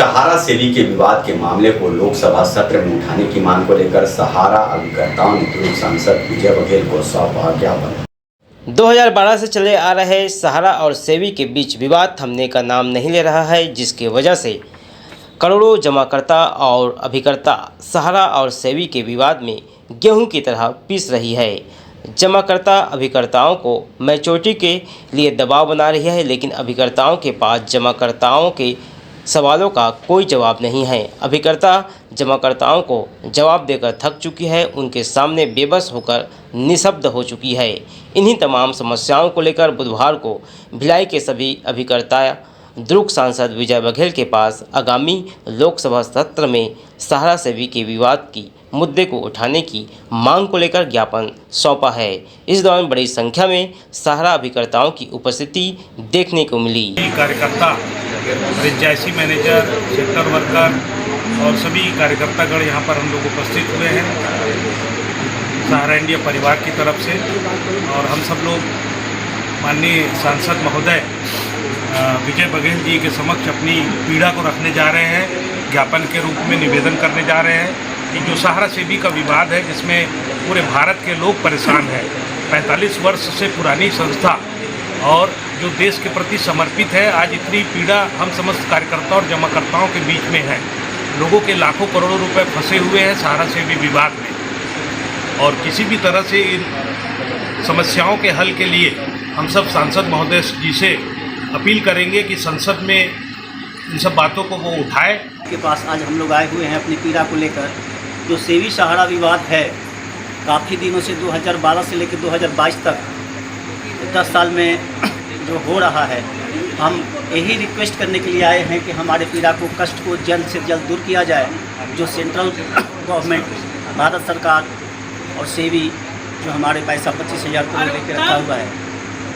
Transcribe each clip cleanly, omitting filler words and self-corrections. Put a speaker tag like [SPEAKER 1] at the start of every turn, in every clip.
[SPEAKER 1] सहारा सेवी के विवाद के मामले को लोकसभा सत्र में उठाने की मांग को लेकर सहारा अभिकर्ताओं ने दुर्ग सांसद विजय बघेल को सौंपा ज्ञापन।
[SPEAKER 2] 2012 से चले आ रहे सहारा और सेवी के बीच विवाद थमने का नाम नहीं ले रहा है, जिसकी वजह से करोड़ों जमाकर्ता और अभिकर्ता सहारा और सेवी के विवाद में गेहूं की तरह पीस रही है। जमाकर्ता अभिकर्ताओं को मैच्योरिटी के लिए दबाव बना रही है, लेकिन अभिकर्ताओं के पास जमाकर्ताओं के सवालों का कोई जवाब नहीं है। अभिकर्ता जमाकर्ताओं को जवाब देकर थक चुकी है, उनके सामने बेबस होकर निशब्द हो चुकी है। इन्हीं तमाम समस्याओं को लेकर बुधवार को भिलाई के सभी अभिकर्ता दुर्ग सांसद विजय बघेल के पास आगामी लोकसभा सत्र में सहारा सेवी के विवाद की मुद्दे को उठाने की मांग को लेकर ज्ञापन सौंपा है। इस दौरान बड़ी संख्या में सहारा अभिकर्ताओं की उपस्थिति देखने को मिली।
[SPEAKER 3] कार्यकर्ता, फ्रेंचाइजी मैनेजर, सेक्टर वर्कर और सभी कार्यकर्तागण यहाँ पर हम लोग उपस्थित हुए हैं सहारा इंडिया परिवार की तरफ से, और हम सब लोग माननीय सांसद महोदय विजय बघेल जी के समक्ष अपनी पीड़ा को रखने जा रहे हैं। ज्ञापन के रूप में निवेदन करने जा रहे हैं कि जो सहारा सेवी का विवाद है, जिसमें पूरे भारत के लोग परेशान हैं, 45 वर्ष से पुरानी संस्था और जो देश के प्रति समर्पित है, आज इतनी पीड़ा हम समस्त कार्यकर्ता और जमाकर्ताओं के बीच में है। लोगों के लाखों करोड़ों रुपए फंसे हुए हैं सहारा सेवी विवाद में, और किसी भी तरह से इन समस्याओं के हल के लिए हम सब सांसद महोदय जी से अपील करेंगे कि संसद में इन सब बातों को वो उठाए।
[SPEAKER 4] के पास आज हम लोग आए हुए हैं अपनी पीड़ा को लेकर। जो सेवी सहारा विवाद है, काफ़ी दिनों से 2012 से लेकर 2022 तक 10 साल में जो हो रहा है, हम यही रिक्वेस्ट करने के लिए आए हैं कि हमारे पीड़ा को, कष्ट को जल्द से जल्द दूर किया जाए। जो सेंट्रल गवर्नमेंट, भारत सरकार और सेवी जो हमारे पैसा 25,000 करोड़ लेकर रखा हुआ है,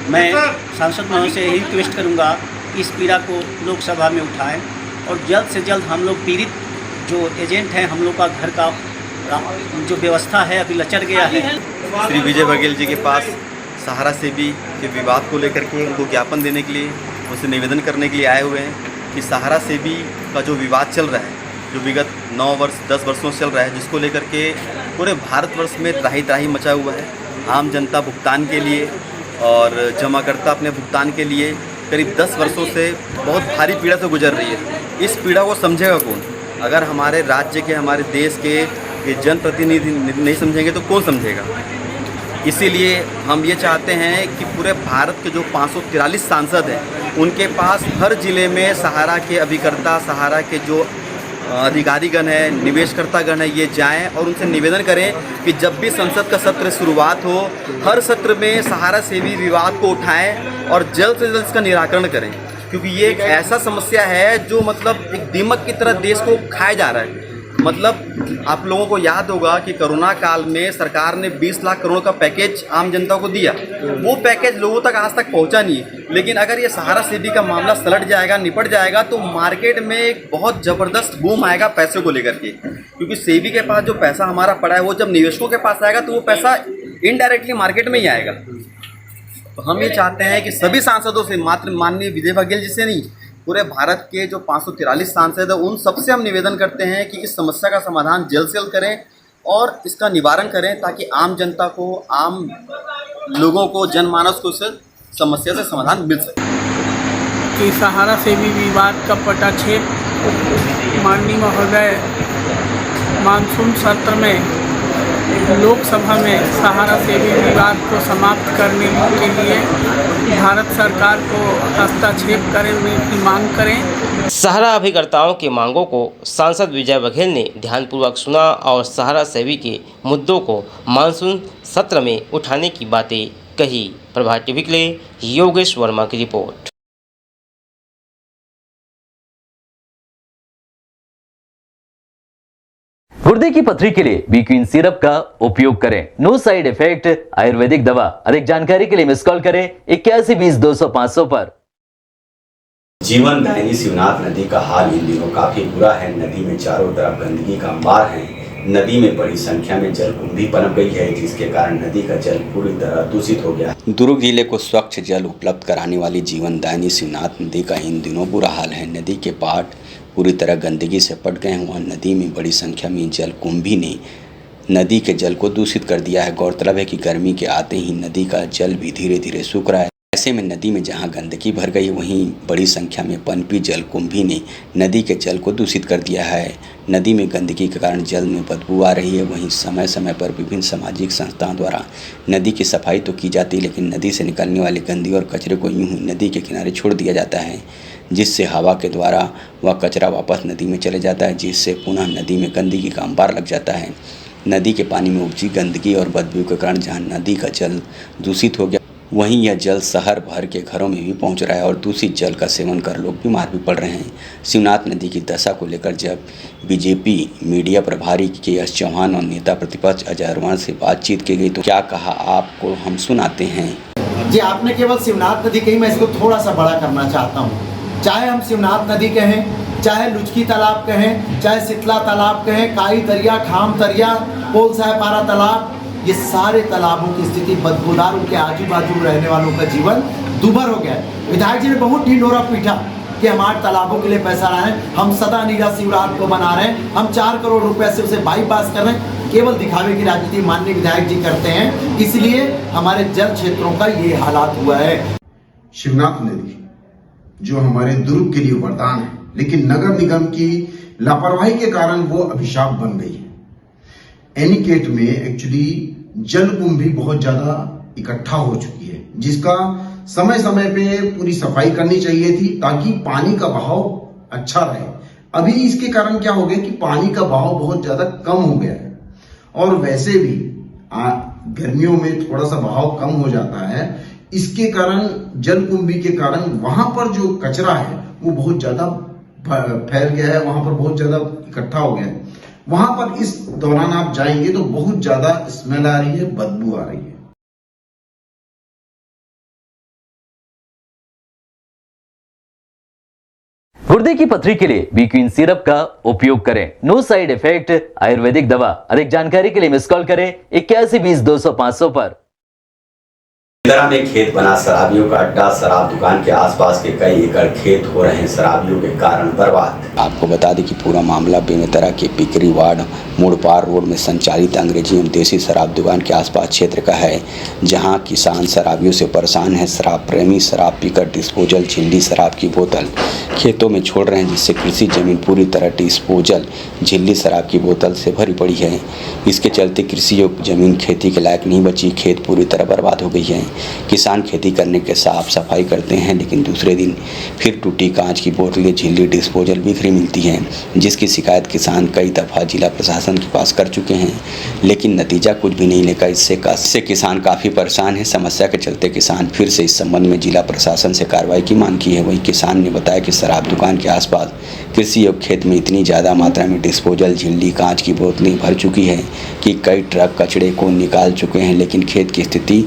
[SPEAKER 4] मैं सांसद महोदय से यही रिक्वेस्ट करूंगा कि इस पीड़ा को लोकसभा में उठाएं और जल्द से जल्द हम लोग पीड़ित जो एजेंट हैं, हम लोग का घर का जो व्यवस्था है अभी लचर गया है।
[SPEAKER 5] श्री विजय बघेल जी के पास सहारा सेवी के विवाद को लेकर के उनको ज्ञापन देने के लिए, उनसे निवेदन करने के लिए आए हुए हैं कि सहारा सेवी का जो विवाद चल रहा है, जो विगत 9 वर्ष 10 वर्षों से चल रहा है, जिसको लेकर के पूरे भारतवर्ष में त्राही त्राही मचा हुआ है। आम जनता भुगतान के लिए और जमाकर्ता अपने भुगतान के लिए करीब 10 वर्षों से बहुत भारी पीड़ा से गुजर रही है। इस पीड़ा को समझेगा कौन? अगर हमारे राज्य के, हमारे देश के ये जनप्रतिनिधि नहीं समझेंगे तो कौन समझेगा? इसीलिए हम ये चाहते हैं कि पूरे भारत के जो 543 सांसद हैं, उनके पास हर ज़िले में सहारा के अभिकर्ता, सहारा के जो अधिकारीगण है, निवेशकर्तागण है, ये जाएं और उनसे निवेदन करें कि जब भी संसद का सत्र शुरुआत हो, हर सत्र में सहारा सेवी विवाद को उठाएं और जल्द से जल्द इसका निराकरण करें, क्योंकि ये एक ऐसा समस्या है जो मतलब एक दीमक की तरह देश को खाया जा रहा है। मतलब आप लोगों को याद होगा कि कोरोना काल में सरकार ने 20 लाख करोड़ का पैकेज आम जनता को दिया, वो पैकेज लोगों तक आज तक पहुंचा नहीं है। लेकिन अगर ये सहारा सेवी का मामला सलट जाएगा, निपट जाएगा, तो मार्केट में एक बहुत ज़बरदस्त बूम आएगा पैसे को लेकर के, क्योंकि सेवी के पास जो पैसा हमारा पड़ा है, वो जब निवेशकों के पास आएगा तो वो पैसा इनडायरेक्टली मार्केट में ही आएगा। तो हम ये चाहते हैं कि सभी सांसदों से, मात्र माननीय विजय बघेल जी से नहीं, पूरे भारत के जो 543 सांसद हैं, उन सबसे हम निवेदन करते हैं कि इस समस्या का समाधान जल्द से जल्द करें और इसका निवारण करें, ताकि आम जनता को, आम लोगों को, जनमानस को इस समस्या से समाधान मिल सके।
[SPEAKER 6] कि सहारा सेवी विवाद का पटाक्षेप माननीय महोदय मानसून सत्र में लोकसभा में सहारा सेवी विवाद को समाप्त करने के लिए भारत सरकार को हस्तक्षेप करने की मांग करें।
[SPEAKER 2] सहारा अभिकर्ताओं की मांगों को सांसद विजय बघेल ने ध्यानपूर्वक सुना और सहारा सेवी के मुद्दों को मानसून सत्र में उठाने की बातें कही। प्रभात टीवी के लिए योगेश वर्मा की रिपोर्ट।
[SPEAKER 7] गुर्दे की पथरी के लिए बी क्वीन सिरप का उपयोग करें। नो साइड इफेक्ट, आयुर्वेदिक दवा। अधिक जानकारी के लिए मिस कॉल करें 8120-200-500 पर।
[SPEAKER 1] जीवन दायिनी शिवनाथ नदी का हाल इन दिनों काफी बुरा है। नदी में चारों तरफ गंदगी का अंबार है। नदी में बड़ी संख्या में जलकुंभी पनप गई है, जिसके कारण नदी का जल पूरी तरह दूषित हो गया है। दुर्ग जिले को स्वच्छ जल उपलब्ध कराने वाली जीवन दायिनी शिवनाथ नदी का इन दिनों बुरा हाल है। नदी के पाट पूरी तरह गंदगी से पट गए हैं। वहाँ नदी में बड़ी संख्या में जल कुंभी ने नदी के जल को दूषित कर दिया है। गौरतलब है कि गर्मी के आते ही नदी का जल भी धीरे धीरे सूख रहा है। ऐसे में नदी में जहां गंदगी भर गई, वहीं बड़ी संख्या में पनपी जल कुंभी ने नदी के जल को दूषित कर दिया है। नदी में गंदगी के कारण जल में बदबू आ रही है। वहीं समय समय पर विभिन्न सामाजिक संस्थाओं द्वारा नदी की सफाई तो की जाती है, लेकिन नदी से निकलने वाली गंदगी और कचरे को यूं ही नदी के किनारे छोड़ दिया जाता है, जिससे हवा के द्वारा वह कचरा वापस नदी में चले जाता है, जिससे पुनः नदी में गंदगी का अंबार लग जाता है। नदी के पानी में उपजी गंदगी और बदबू के कारण जहां नदी का जल दूषित हो गया, वहीं यह जल शहर भर के घरों में भी पहुंच रहा है और दूषित जल का सेवन कर लोग बीमार भी पड़ रहे हैं। शिवनाथ नदी की दशा को लेकर जब बीजेपी मीडिया प्रभारी के चौहान और नेता प्रतिपक्ष अजय अग्रवाल से बातचीत की गई तो क्या कहा, आपको हम सुनाते हैं।
[SPEAKER 8] जी, आपने केवल शिवनाथ नदी कही, मैं इसको थोड़ा सा बड़ा करना चाहता हूँ। चाहे हम शिवनाथ नदी कहें, चाहे लुचकी तालाब कहें, चाहे शीतला तालाब कहें, काई दरिया, खाम दरिया, पोल साहेब पारा तालाब, ये सारे तालाबों की स्थिति बदबूदार, उनके आजू बाजू रहने वालों का जीवन दूभर हो गया है। विधायक जी ने बहुत ढिंढोरा पीटा कि हम 8 तालाबों के लिए पैसा लाए हैं, हम सदा नीरा शिवरात को बना रहे हैं, हम 4 करोड़ रुपए से उसे बाईपास कर रहे हैं। केवल दिखावे की राजनीति माननीय विधायक जी करते हैं, इसलिए हमारे जल क्षेत्रों का ये हालात हुआ है।
[SPEAKER 9] शिवनाथ नदी जो हमारे दुर्ग के लिए वरदान है, लेकिन नगर निगम की लापरवाही के कारण वो अभिशाप बन गई है। एनीकेट में एक्चुअली जल कुंभी बहुत ज्यादा इकट्ठा हो चुकी है, जिसका समय समय पे पूरी सफाई करनी चाहिए थी ताकि पानी का बहाव अच्छा रहे। अभी इसके कारण क्या हो गया कि पानी का बहाव बहुत ज्यादा कम हो गया है, और वैसे भी गर्मियों में थोड़ा सा बहाव कम हो जाता है। इसके कारण जल कुंभी के कारण वहां पर जो कचरा है वो बहुत ज्यादा फैल गया है, वहां पर बहुत ज्यादा इकट्ठा हो गया है। वहां पर इस दौरान आप जाएंगे तो बहुत ज्यादा स्मेल आ रही है, बदबू आ रही है।
[SPEAKER 7] गुर्दे की पथरी के लिए बीक्वीन सिरप का उपयोग करें। नो साइड इफेक्ट आयुर्वेदिक दवा। अधिक जानकारी के लिए मिस कॉल करें 8120-200-500 पर।
[SPEAKER 1] इंदिरा में खेत बना शराबियों का अड्डा। शराब दुकान के आसपास के कई एकड़ खेत हो रहे हैं शराबियों के कारण बर्बाद। आपको बता दें कि पूरा मामला बेमेतरा के पिकरी वार्ड मुड़पार रोड में संचालित अंग्रेजी एवं देसी शराब दुकान के आसपास क्षेत्र का है, जहां किसान शराबियों से परेशान है। शराब प्रेमी शराब पीकर डिस्पोजल झिल्ली शराब की बोतल खेतों में छोड़ रहे हैं, जिससे कृषि जमीन पूरी तरह डिस्पोजल झिल्ली शराब की बोतल से भरी पड़ी है। इसके चलते कृषि योग्य जमीन खेती के लायक नहीं बची, खेत पूरी तरह बर्बाद हो गई है। किसान खेती करने के साफ सफाई करते हैं, लेकिन दूसरे दिन फिर टूटी कांच की बोतलें झिल्ली डिस्पोजल बिखरी मिलती हैं, जिसकी शिकायत किसान कई दफ़ा जिला प्रशासन के पास कर चुके हैं, लेकिन नतीजा कुछ भी नहीं लेकर इससे किसान काफ़ी परेशान है। समस्या के चलते किसान फिर से इस संबंध में जिला प्रशासन से कार्रवाई की मांग की है। वहीं किसान ने बताया कि शराब दुकान के आसपास कृषि योग्य खेत में इतनी ज़्यादा मात्रा में डिस्पोजल झिल्ली कांच की बोतलें भर चुकी है कि कई ट्रक कचड़े को निकाल चुके हैं, लेकिन खेत की स्थिति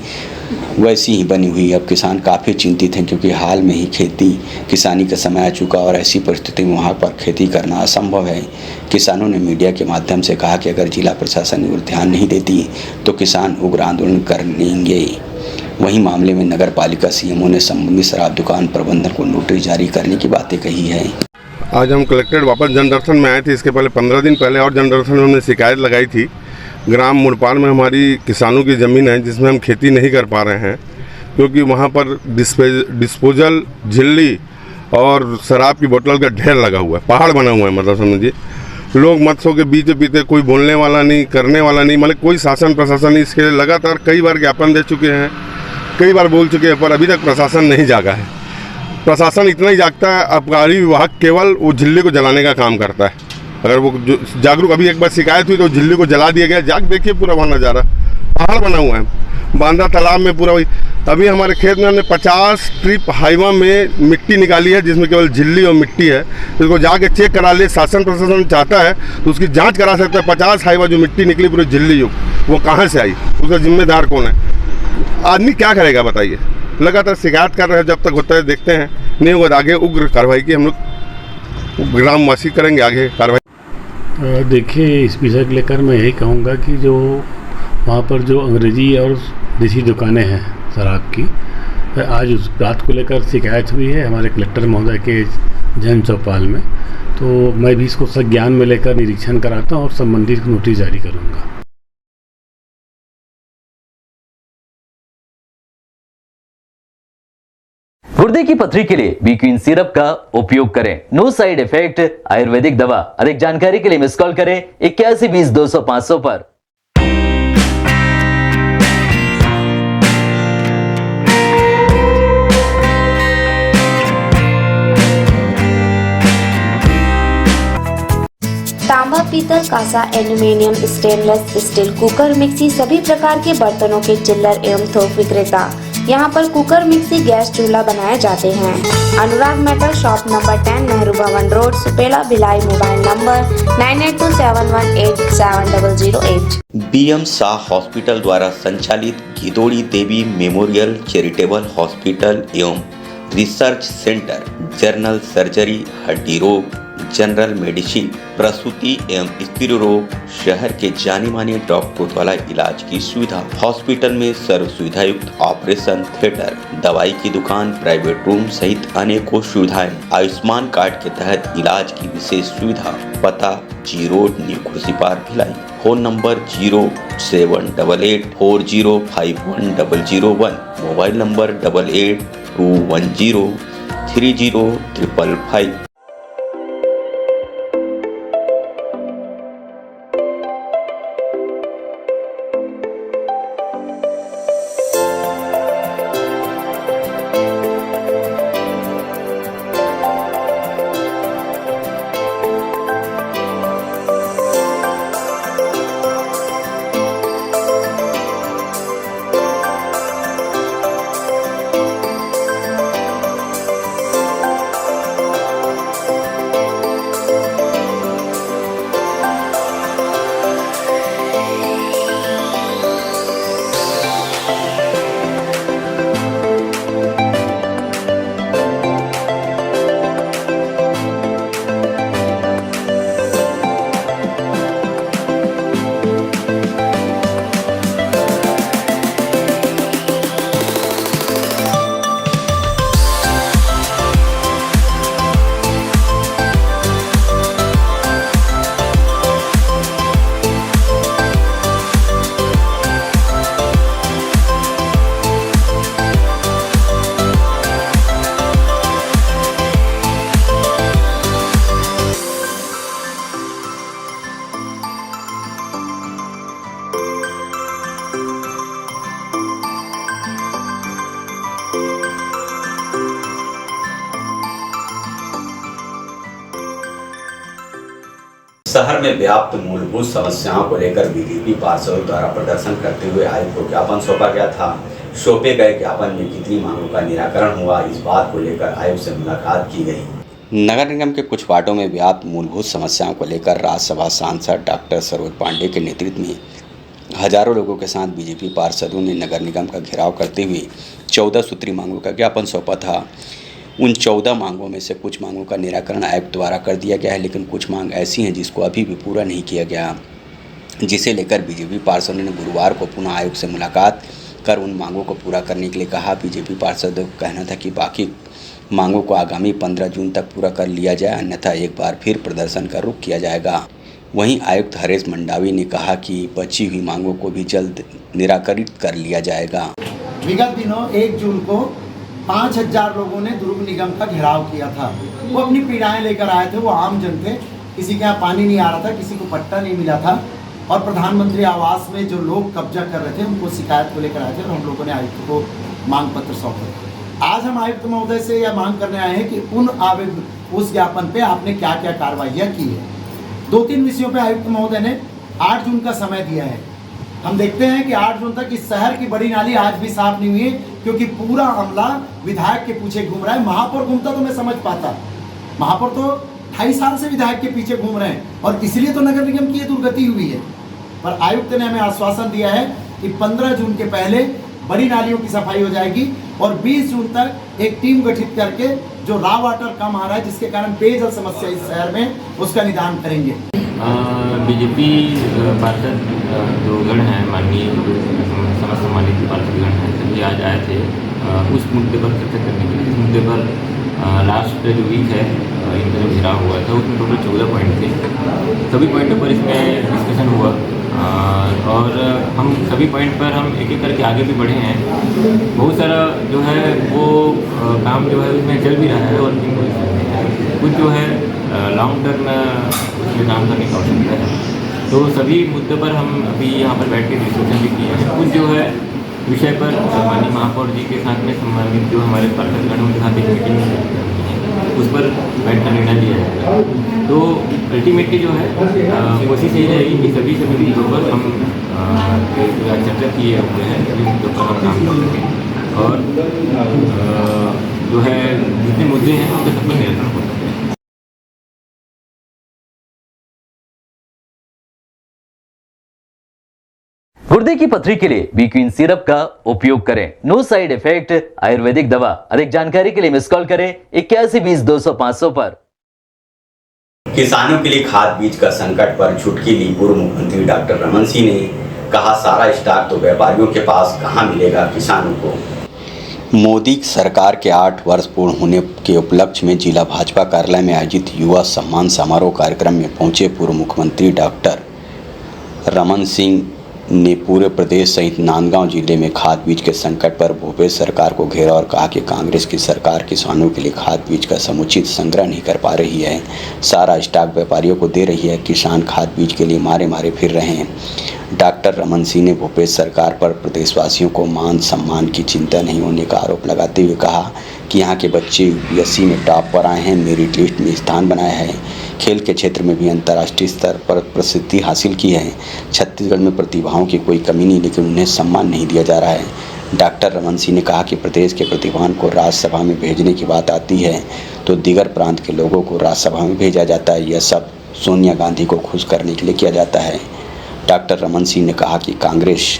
[SPEAKER 1] वैसी ही बनी हुई। अब किसान काफ़ी चिंतित हैं, क्योंकि हाल में ही खेती किसानी का समय आ चुका और ऐसी परिस्थिति में वहाँ पर खेती करना असंभव है। किसानों ने मीडिया के माध्यम से कहा कि अगर जिला प्रशासन और ध्यान नहीं देती तो किसान उग्र आंदोलन करेंगे। वहीं मामले में नगर पालिका सीएमओ ने संबंधित शराब दुकान प्रबंधन को नोटिस जारी करने की बातें कही है।
[SPEAKER 10] आज हम कलेक्ट्रेट वापस जनदर्शन में आए थे। इसके पहले 15 दिन पहले और जनदर्शन में हमने शिकायत लगाई थी। ग्राम मुड़पार में हमारी किसानों की ज़मीन है, जिसमें हम खेती नहीं कर पा रहे हैं, क्योंकि वहाँ पर डिस्पोजल झिल्ली और शराब की बोतल का ढेर लगा हुआ है, पहाड़ बना हुआ है। मतलब समझिए, लोग मत्सों के बीच पीते, कोई बोलने वाला नहीं, करने वाला नहीं, मतलब कोई शासन प्रशासन नहीं। इसके लगातार कई बार ज्ञापन दे चुके हैं, कई बार बोल चुके हैं, पर अभी तक प्रशासन नहीं जागा है। प्रशासन इतना ही जागता है, आबकारी विभाग केवल वो झिल्ली को जलाने का काम करता है। अगर वो जागरूक, अभी एक बार शिकायत हुई तो झिल्ली को जला दिया गया। जाग देखिए पूरा वहाँ नज़ारा, पहाड़ बना हुआ है, बांदा तालाब में पूरा। वही अभी हमारे खेत में हमने 50 ट्रिप हाईवा में मिट्टी निकाली है, जिसमें केवल झिल्ली और मिट्टी है। इसको जाके चेक करा ले, शासन प्रशासन चाहता है तो उसकी जांच करा सकता है। 50 हाईवा जो मिट्टी निकली पूरी झिल्ली युक्त, वो कहाँ से आई, उसका जिम्मेदार कौन है? आदमी क्या करेगा बताइए? लगातार शिकायत कर रहे हैं, जब तक होता है देखते हैं। नहीं होगा आगे उग्र कार्रवाई की हम लोग ग्रामवासी करेंगे आगे कार्रवाई।
[SPEAKER 11] देखिए, इस विषय को लेकर मैं यही कहूँगा कि जो वहाँ पर जो अंग्रेजी और देसी दुकानें हैं शराब की, आज उस बात को लेकर शिकायत हुई है हमारे कलेक्टर महोदय के जैन चौपाल में। तो मैं भी इसको संज्ञान में लेकर निरीक्षण कराता हूँ और संबंधित नोटिस जारी करूँगा।
[SPEAKER 7] गुर्दे की पथरी के लिए बीक्वीन सिरप का उपयोग करें। नो साइड इफेक्ट आयुर्वेदिक दवा। अधिक जानकारी के लिए मिस कॉल करें 81 20 200 500 पर।
[SPEAKER 12] तांबा, पीतल, कांसा, aluminium, stainless steel, cooker, mixie सभी प्रकार के बर्तनों के चिल्लर एवं थोक विक्रेता। यहाँ पर कुकर, मिक्सी, गैस चूल्हा बनाए जाते हैं। Anurag metal shop number 10 Nehru Bhavan road, Supela, Bhilai. Mobile number 9827187008।
[SPEAKER 1] BM Shah hospital द्वारा संचालित Gidodi Devi memorial charitable hospital एवं रिसर्च सेंटर जनरल सर्जरी, हड्डी रोग, जनरल मेडिसिन, प्रसूति एवं स्त्री रोग शहर के जानी मानी डॉक्टरों द्वारा इलाज की सुविधा। हॉस्पिटल में सर्व सुविधा युक्त ऑपरेशन थिएटर, दवाई की दुकान, प्राइवेट रूम सहित अनेकों सुविधाएं। आयुष्मान कार्ड के तहत इलाज की विशेष सुविधा। पता G road, new Khursipar, Bhilai. Phone number 0788405101। Mobile number 8821030555। शहर में व्याप्त मूलभूत समस्याओं को लेकर बीजेपी पार्षदों द्वारा प्रदर्शन करते हुए आयुक्त को ज्ञापन सौंपा गया था। सौंपे गए ज्ञापन में कितनी मांगों का निराकरण हुआ, इस बात को लेकर आयुक्त से मुलाकात की गई। नगर निगम के कुछ वार्डों में व्याप्त मूलभूत समस्याओं को लेकर राज्यसभा सांसद डॉक्टर सरोज पांडे के नेतृत्व में हजारों लोगों के साथ बीजेपी पार्षदों ने नगर निगम का घेराव करते हुए 14 सूत्री मांगों का ज्ञापन सौंपा था। उन 14 मांगों में से कुछ मांगों का निराकरण आयुक्त द्वारा कर दिया गया है, लेकिन कुछ मांग ऐसी हैं जिसको अभी भी पूरा नहीं किया गया, जिसे लेकर बीजेपी पार्षदों ने गुरुवार को पुनः आयुक्त से मुलाकात कर उन मांगों को पूरा करने के लिए कहा। बीजेपी पार्षदों का कहना था कि बाकी मांगों को आगामी 15 जून तक पूरा कर लिया जाए, अन्यथा एक बार फिर प्रदर्शन का रुख किया जाएगा। वहीं आयुक्त हरेश मंडावी ने कहा कि बची हुई मांगों को भी जल्द निराकरित कर लिया जाएगा।
[SPEAKER 8] विगत दिनों 1 जून को 5000 लोगों ने दुर्ग निगम का घेराव किया था। वो अपनी पीड़ाएं लेकर आए थे, वो आम जन थे, किसी के यहाँ पानी नहीं आ रहा था, किसी को पट्टा नहीं मिला था और प्रधानमंत्री आवास में जो लोग कब्जा कर रहे थे उनको शिकायत को लेकर आए थे और हम लोगों ने आयुक्त को मांग पत्र सौंपा। आज हम आयुक्त महोदय से यह मांग करने आए हैं कि उस ज्ञापन पे आपने क्या क्या कार्रवाइयाँ की है। 2-3 विषयों पे आयुक्त महोदय ने 8 जून का समय दिया है। हम देखते हैं कि 8 जून तक इस शहर की बड़ी नाली आज भी साफ नहीं हुई है, क्योंकि पूरा अमला विधायक के पीछे घूम रहा है। महापौर घूमता तो मैं समझ पाता, महापौर तो 2.5 साल से विधायक के पीछे घूम रहे हैं और इसलिए तो नगर निगम की ये दुर्गति हुई है। पर आयुक्त ने हमें आश्वासन दिया है कि 15 जून के पहले बड़ी नालियों की सफाई हो जाएगी और 20 जून तक एक टीम गठित करके जो रॉ वाटर कम आ रहा है, जिसके कारण पेयजल समस्या इस शहर में, उसका निदान करेंगे।
[SPEAKER 13] बीजेपी पार्षद जो गण हैं, माननीय समस्त सम्मानित पार्षदगण हैं, सभी आज आए थे उस मुद्दे पर चर्चा करने के लिए। इस मुद्दे पर लास्ट जो वीक है इनका जो घेराव हुआ था उसमें टोटल 14 पॉइंट थे। सभी पॉइंटों पर इसमें डिस्कशन हुआ और हम सभी पॉइंट पर हम एक एक करके आगे भी बढ़े हैं। बहुत सारा जो है वो काम जो है उसमें चल भी रहा है और कुछ जो है लॉन्ग टर्म उसमें काम करने की आवश्यकता है। तो सभी मुद्दों पर हम अभी यहाँ पर बैठ के डिस्कशन भी किए हैं। कुछ जो है विषय पर माननीय महापौर जी के साथ में संबंधित जो हमारे पार्षदगण उनके साथ एक मीटिंग उस पर बैठ कर निर्णय लिया जाएगा। तो अल्टीमेटली जो है कोशिश यही रहेगी कि सभी मुद्दों पर हम चर्चा किए हुए हैं, सभी मुद्दों पर हम काम कर सकें और जो है जितने मुद्दे हैं उनके सब पर नियंत्रण हो सके।
[SPEAKER 7] गुर्दे की पथरी के लिए बीक्वीन सिरप का उपयोग करें। नो साइड इफेक्ट आयुर्वेदिक दवा। अधिक जानकारी के लिए मिस कॉल करें 8120 पर।
[SPEAKER 1] किसानों के लिए खाद बीज का संकट पर चुटकी ली पूर्व मुख्यमंत्री डॉक्टर रमन सिंह ने कहा, सारा स्टॉक तो व्यापारियों के पास कहां मिलेगा किसानों को। मोदी सरकार के 8 वर्ष पूर्ण होने के उपलक्ष्य में जिला भाजपा कार्यालय में आयोजित युवा सम्मान समारोह कार्यक्रम में पहुंचे पूर्व मुख्यमंत्री डॉक्टर रमन सिंह ने पूरे प्रदेश सहित नांदगांव जिले में खाद बीज के संकट पर भूपेश सरकार को घेरा और कहा कि कांग्रेस की सरकार किसानों के लिए खाद बीज का समुचित संग्रह नहीं कर पा रही है, सारा स्टॉक व्यापारियों को दे रही है, किसान खाद बीज के लिए मारे मारे फिर रहे हैं। डॉक्टर रमन सिंह ने भूपेश सरकार पर प्रदेशवासियों को मान सम्मान की चिंता नहीं होने का आरोप लगाते हुए कहा कि यहाँ के बच्चे यूपीएससी में टॉप पर आए हैं, मेरिट लिस्ट में स्थान बनाया है, खेल के क्षेत्र में भी अंतर्राष्ट्रीय स्तर पर प्रसिद्धि हासिल की है। छत्तीसगढ़ में प्रतिभाओं की कोई कमी नहीं, लेकिन उन्हें सम्मान नहीं दिया जा रहा है। डॉक्टर रमन सिंह ने कहा कि प्रदेश के प्रतिभाओं को राज्यसभा में भेजने की बात आती है तो दीगर प्रांत के लोगों को राज्यसभा में भेजा जाता है। यह सब सोनिया गांधी को खुश करने के लिए किया जाता है। डॉक्टर रमन सिंह ने कहा कि कांग्रेस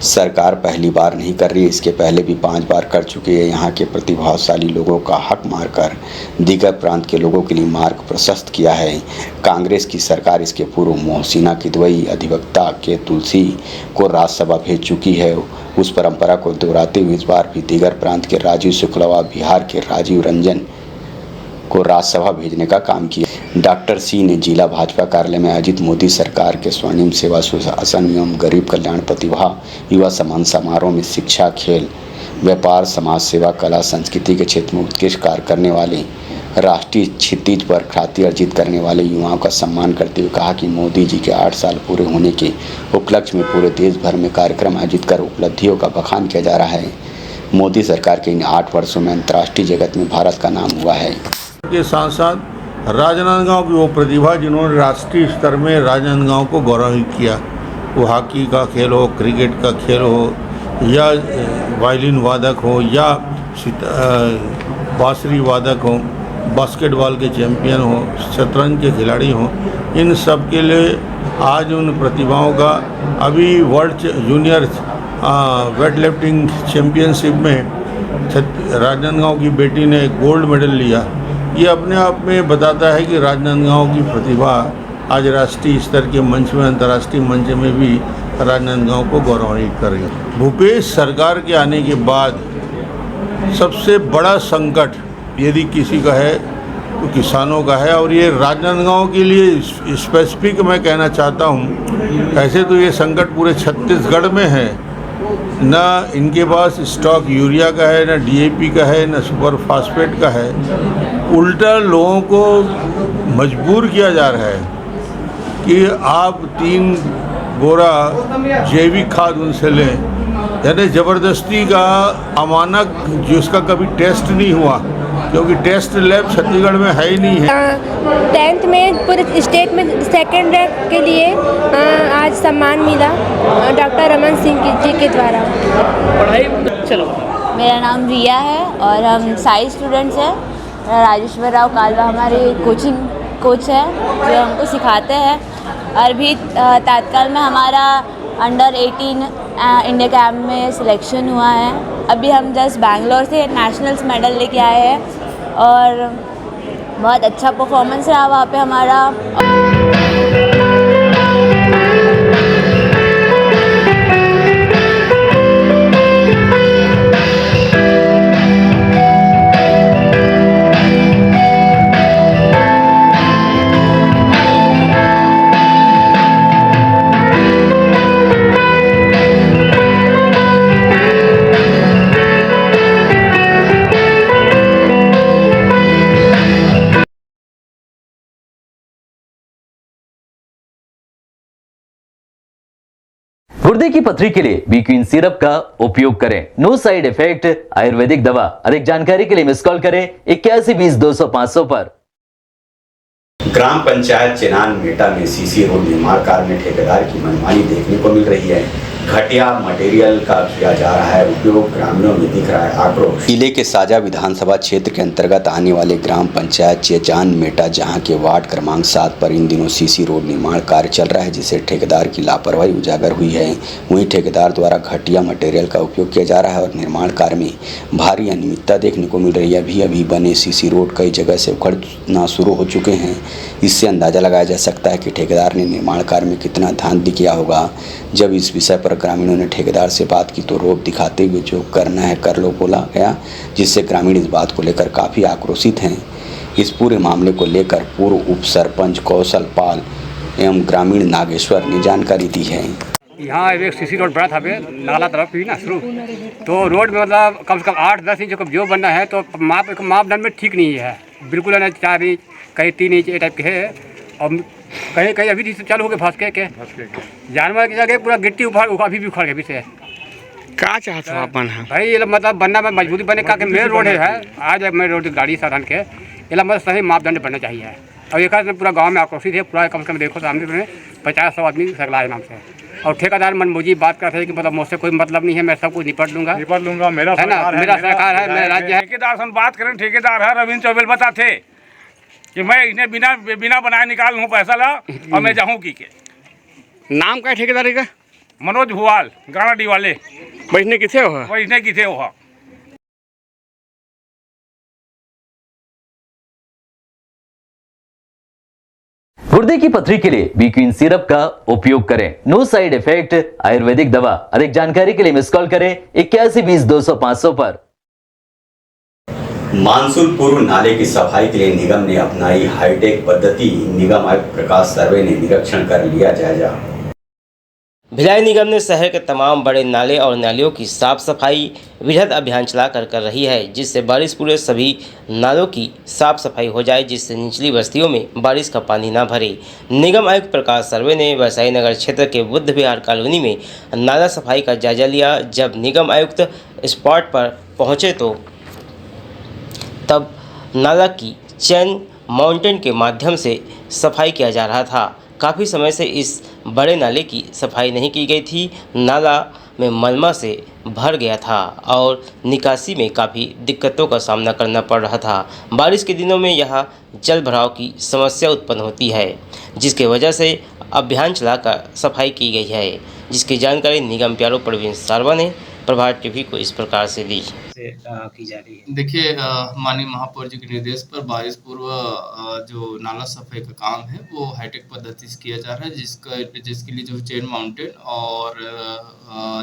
[SPEAKER 1] सरकार पहली बार नहीं कर रही, इसके पहले भी 5 बार कर चुकी है। यहाँ के प्रतिभाशाली लोगों का हक मारकर दीगर प्रांत के लोगों के लिए मार्ग प्रशस्त किया है। कांग्रेस की सरकार इसके पूर्व मोहसिना किदवई अधिवक्ता के तुलसी को राज्यसभा भेज चुकी है। उस परंपरा को दोहराते हुए इस बार भी दीगर प्रांत के राजीव शुक्ला व बिहार के राजीव रंजन को राज्यसभा भेजने का काम किया। डॉक्टर सिंह ने जिला भाजपा कार्यालय में आयोजित मोदी सरकार के स्वर्णिम सेवा सुशासन एवं गरीब कल्याण प्रतिभा युवा सम्मान समारोह में शिक्षा, खेल, व्यापार, समाज सेवा, कला, संस्कृति के क्षेत्र में उत्कृष्ट कार्य करने वाले, राष्ट्रीय क्षितिज पर ख्याति अर्जित करने वाले युवाओं का सम्मान करते हुए कहा कि मोदी जी के 8 साल पूरे होने के उपलक्ष्य में पूरे देश भर में कार्यक्रम आयोजित कर उपलब्धियों का बखान किया जा रहा है। मोदी सरकार के इन 8 वर्षों में अंतर्राष्ट्रीय जगत में भारत का नाम हुआ है।
[SPEAKER 14] के साथ साथ राजनांदगांव की वो प्रतिभा जिन्होंने राष्ट्रीय स्तर में राजनांदगांव को गौरवित किया, वो हॉकी का खेल हो, क्रिकेट का खेल हो या वायलिन वादक हो या बांसुरी वादक हो, बास्केटबॉल के चैंपियन हो, शतरंज के खिलाड़ी हो, इन सब के लिए आज उन प्रतिभाओं का अभी world junior weight lifting championship में राजनांदगांव की बेटी ने गोल्ड मेडल लिया। ये अपने आप में बताता है कि राजनांदगांव की प्रतिभा आज राष्ट्रीय स्तर के मंच में, अंतर्राष्ट्रीय मंच में भी राजनांदगांव को गौरवान्वित कर रही है। भूपेश सरकार के आने के बाद सबसे बड़ा संकट यदि किसी का है तो किसानों का है, और ये राजनांदगांव के लिए स्पेसिफिक मैं कहना चाहता हूँ। ऐसे तो ये संकट पूरे छत्तीसगढ़ में है, ना इनके पास स्टॉक यूरिया का है, ना डीएपी का है, ना सुपर फास्फेट का है। उल्टा लोगों को मजबूर किया जा रहा है कि आप 3 बोरा जैविक खाद उनसे लें, यानी ज़बरदस्ती का अमानक जिसका कभी टेस्ट नहीं हुआ, क्योंकि टेस्ट लैब छत्तीसगढ़ में है ही नहीं है।
[SPEAKER 15] 10th में पूरे स्टेट में 2nd रैंक के लिए आज सम्मान मिला डॉक्टर रमन सिंह जी के द्वारा।
[SPEAKER 16] चलो, मेरा नाम रिया है और हम साइंस स्टूडेंट्स हैं। राजेश्वर राव कालवा हमारे कोचिंग कोच है जो हमको सिखाते हैं, और भी तात्काल में हमारा अंडर 18 इंडिया कैंप में सिलेक्शन हुआ है। अभी हम जस्ट बैंगलोर से नेशनल्स मेडल लेके आए हैं और बहुत अच्छा परफॉर्मेंस रहा वहाँ पे हमारा।
[SPEAKER 7] गुर्दे की पथरी के लिए बीक्वीन सिरप का उपयोग करें। नो साइड इफेक्ट आयुर्वेदिक दवा। अधिक जानकारी के लिए मिस कॉल करें 8120 पर।
[SPEAKER 1] ग्राम पंचायत चेनान मेटा में सीसी रोड निर्माण कार्य में ठेकेदार की मनमानी देखने को मिल रही है। घटिया मटेरियल का किया जा रहा है उपयोग, ग्रामीणों में दिख रहा है आक्रोश। जिले के साजा विधानसभा क्षेत्र के अंतर्गत आने वाले ग्राम पंचायत चेचान मेटा, जहां के वार्ड क्रमांक 7 पर इन दिनों सीसी रोड निर्माण कार्य चल रहा है, जिससे ठेकेदार की लापरवाही उजागर हुई है। वहीं ठेकेदार द्वारा घटिया मटेरियल का उपयोग किया जा रहा है और निर्माण कार्य में भारी अनियमितता देखने को मिल रही है। अभी बने सीसी रोड कई जगह से उखड़ना शुरू हो चुके हैं। इससे अंदाजा लगाया जा सकता है कि ठेकेदार ने निर्माण कार्य में कितना धांधली किया होगा। जब इस विषय पर ग्रामीणों ने ठेकेदार से बात की तो रोब दिखाते हुए जो करना है कर लो बोला गया, जिससे ग्रामीण इस बात को लेकर काफ़ी आक्रोशित हैं। इस पूरे मामले को लेकर पूर्व उप सरपंच कौशल पाल एवं ग्रामीण नागेश्वर ने जानकारी दी है।
[SPEAKER 17] यहाँ एक सीसी रोड बना था नाला तरफ भी ना शुरू, तो रोड में मतलब कम से कम 8-10 इंच जो बनना है तो मापदंड में ठीक नहीं है, बिल्कुल है ना 4 इंच कहीं 3 इंच ये टाइप के है। और कहीं कहीं अभी चालू हो गए फंस के जानवर की जगह पूरा गिट्टी अभी भी उखड़ गया पीछे।
[SPEAKER 18] क्या चाहते हो आप बना
[SPEAKER 17] भाई ये मतलब बनना में मजबूरी बने का मेन रोड है आज मेन रोड गाड़ी साधन के ये मतलब सही मापदंड बनना चाहिए। और एक पूरा गांव में आक्रोशित है, पूरा कम से कम देखो सामने में 50-100 आदमी सगला है नाम से। और ठेकेदार मनमोजी बात करते हैं कि मतलब मुझसे कोई मतलब नहीं है, मैं सब कुछ निपट लूंगा मेरा है ना, मेरा सरकार है, मेरा राज्य है।
[SPEAKER 3] ठेकेदार से बात करें, ठेकेदार है रविंद्र चौबेल बताते कि मैं इन्हें बिना बनाए निकाल लूँ पैसा ला और मैं जाऊँ की के।
[SPEAKER 18] नाम क्या है ठेकेदारी का?
[SPEAKER 3] मनोज भुवाल, गानाडी वाले।
[SPEAKER 18] बैठने किथे हो?
[SPEAKER 3] बैठने किथे हो?
[SPEAKER 7] गुर्दे की पथरी के लिए बीक्वीन सिरप का उपयोग करें। नो साइड इफेक्ट आयुर्वेदिक दवा। अधिक जानकारी के लिए मिस कॉल करें 8120 पर।
[SPEAKER 1] मानसून पूर्व नाले की सफाई के लिए निगम ने अपनाई हाईटेक पद्धति। निगम आयुक्त प्रकाश सर्वे ने निरीक्षण कर लिया जायजा।
[SPEAKER 2] भिलाई निगम ने शहर के तमाम बड़े नाले और नालियों की साफ सफाई वृहद अभियान चलाकर कर रही है, जिससे बारिश पूरे सभी नालों की साफ सफाई हो जाए, जिससे निचली बस्तियों में बारिश का पानी ना भरे। निगम आयुक्त प्रकाश सर्वे ने वैशाली नगर क्षेत्र के बुद्ध विहार कॉलोनी में नाला सफाई का जायजा लिया। जब निगम आयुक्त स्पॉट पर पहुंचे तो तब नाला की चैन माउंटेन के माध्यम से सफाई किया जा रहा था। काफ़ी समय से इस बड़े नाले की सफाई नहीं की गई थी। नाला में मलबा से भर गया था और निकासी में काफ़ी दिक्कतों का सामना करना पड़ रहा था। बारिश के दिनों में यहाँ जल भराव की समस्या उत्पन्न होती है, जिसके वजह से अभियान चलाकर सफाई की गई है, जिसकी जानकारी निगम प्यारो प्रवीण सारवा ने प्रभात टीवी को इस प्रकार से दी।
[SPEAKER 19] की जा रही है। देखिए माननीय महापौर जी के निर्देश पर बारिश पूर्व जो नाला सफाई का काम है वो हाईटेक पद्धति से किया जा रहा है, जिसके लिए जो चेन माउंटेन और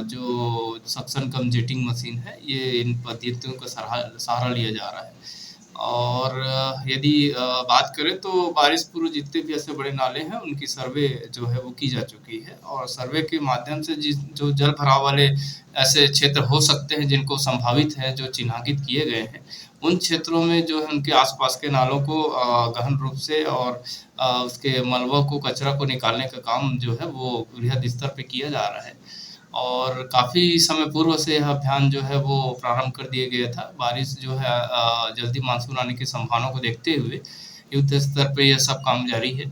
[SPEAKER 19] जो सक्शन कम जेटिंग मशीन है, ये इन पद्धतियों का सहारा लिया जा रहा है। और यदि बात करें तो बारिश पूर्व जितने भी ऐसे बड़े नाले हैं उनकी सर्वे जो है वो की जा चुकी है, और सर्वे के माध्यम से जो जल भराव वाले ऐसे क्षेत्र हो सकते हैं जिनको संभावित है, जो चिन्हांकित किए गए हैं, उन क्षेत्रों में जो है उनके आसपास के नालों को गहन रूप से और उसके मलबा को, कचरा को निकालने का काम जो है वो बृहद स्तर पे किया जा रहा है। और काफ़ी समय पूर्व से यह अभियान जो है वो प्रारंभ कर दिया गया था। बारिश जो है जल्दी मानसून आने की संभावना को देखते हुए युद्ध स्तर पे यह सब काम जारी है।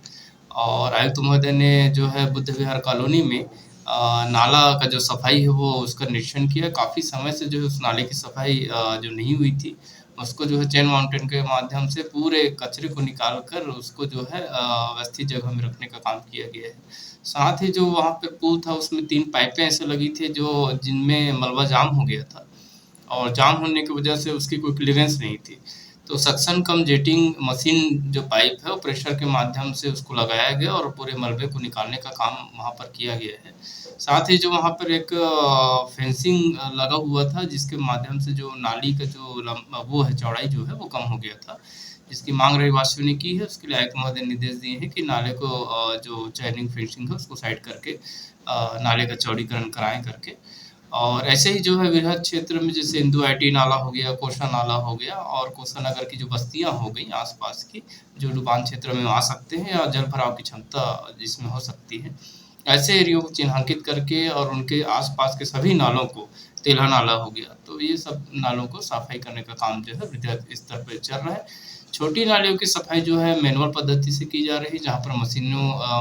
[SPEAKER 19] और आयुक्त महोदय ने जो है बुद्ध विहार कॉलोनी में नाला का जो सफाई है वो उसका निरीक्षण किया। काफ़ी समय से जो है उस नाले की सफाई जो नहीं हुई थी, उसको जो है चेन माउंटेन के माध्यम से पूरे कचरे को निकाल कर उसको जो है व्यवस्थित जगह में रखने का काम किया गया है। साथ ही जो वहाँ पे पुल था उसमें 3 पाइपें ऐसे लगी थी जिनमें मलबा जाम हो गया था, और जाम होने की वजह से उसकी कोई क्लियरेंस नहीं थी। तो सक्शन कम जेटिंग मशीन जो पाइप है वो प्रेशर के माध्यम से उसको लगाया गया और पूरे मलबे को निकालने का काम वहाँ पर किया गया है। साथ ही जो वहाँ पर एक फेंसिंग लगा हुआ था, जिसके माध्यम से जो नाली का जो वो है चौड़ाई जो है वो कम हो गया था, जिसकी मांग रहवासियों ने की है। उसके लिए आयुक्त महोदय निर्देश दिए हैं कि नाले को जो चैनिंग फेंसिंग है उसको साइड करके नाले का चौड़ीकरण कराएं करके। और ऐसे ही जो है वृहद क्षेत्र में जैसे इंदू आईटी नाला हो गया, कोसा नाला हो गया, और कोसा नगर की जो बस्तियां हो गई आसपास की, जो डुबान क्षेत्र में आ सकते हैं या जल भराव की क्षमता जिसमें हो सकती है, ऐसे एरियो को चिन्हांकित करके और उनके आसपास के सभी नालों को, तेलहा नाला हो गया, तो ये सब नालों को सफाई करने का काम जो है युद्धस्तर स्तर पर चल रहा है। छोटी नालियों की सफाई जो है मैनुअल पद्धति से की जा रही है, जहाँ पर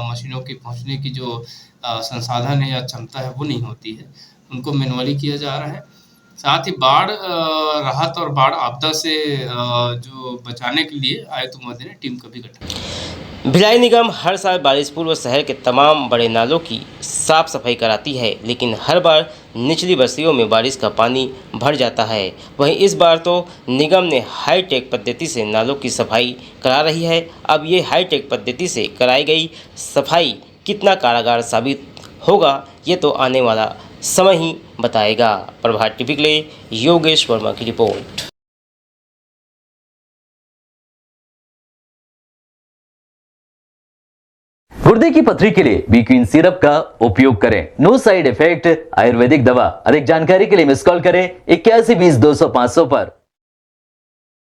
[SPEAKER 19] मशीनों की पहुँचने की जो संसाधन है या क्षमता है वो नहीं होती है, उनको मैनुअली किया जा रहा है। साथ ही बाढ़ राहत और बाढ़ आपदा से जो बचाने के लिए आयुक्त महोदय ने टीम का भी गठन।
[SPEAKER 2] भिलाई निगम हर साल बारिश पूर्व शहर के तमाम बड़े नालों की साफ सफाई कराती है, लेकिन हर बार निचली बस्तियों में बारिश का पानी भर जाता है। वहीं इस बार तो निगम ने हाईटेक पद्धति से नालों की सफाई करा रही है। अब ये हाईटेक पद्धति से कराई गई सफाई कितना कारगर साबित होगा, ये तो आने वाला समय ही बताएगा। प्रभात टीवी के लिए योगेश वर्मा की रिपोर्ट।
[SPEAKER 7] गुर्दे की पथरी के लिए बीक्वीन सिरप का उपयोग करें। नो साइड इफेक्ट आयुर्वेदिक दवा। अधिक जानकारी के लिए मिस कॉल करें 81 20 200 500 पर।